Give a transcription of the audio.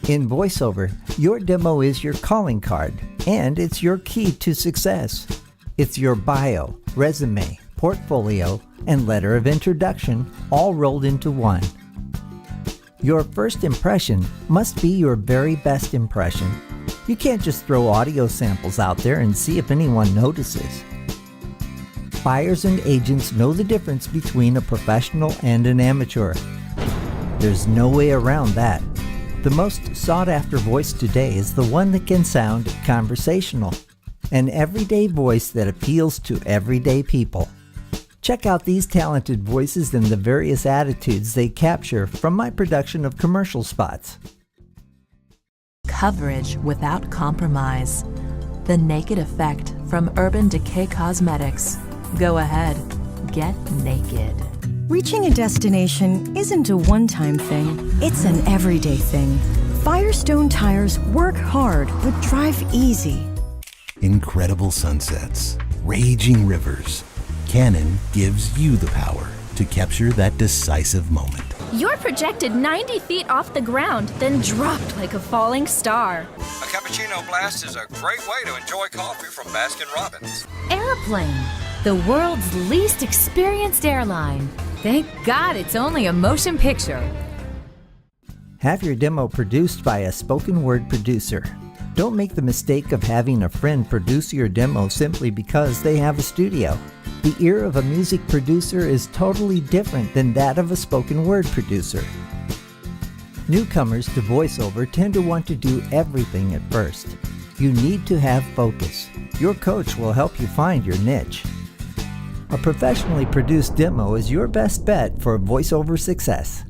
In Voiceover, your demo is your calling card, and it's your key to success. It's your bio, resume, portfolio, and letter of introduction all rolled into one. Your first impression must be your very best impression. You can't just throw audio samples out there and see if anyone notices. Buyers and agents know the difference between a professional and an amateur. There's no way around that. The most sought-after voice today is the one that can sound conversational, an everyday voice that appeals to everyday people. Check out these talented voices and the various attitudes they capture from my production of commercial spots. Coverage without compromise. The Naked Effect from Urban Decay Cosmetics. Go ahead, get naked. Reaching a destination isn't a one-time thing, it's an everyday thing. Firestone tires work hard but drive easy. Incredible sunsets, raging rivers. Canon gives you the power to capture that decisive moment. You're projected 90 feet off the ground, then dropped like a falling star. A cappuccino blast is a great way to enjoy coffee from Baskin-Robbins. Airplane, the world's least experienced airline. Thank God it's only a motion picture. Have your demo produced by a spoken word producer. Don't make the mistake of having a friend produce your demo simply because they have a studio. The ear of a music producer is totally different than that of a spoken word producer. Newcomers to voiceover tend to want to do everything at first. You need to have focus. Your coach will help you find your niche. A professionally produced demo is your best bet for voiceover success.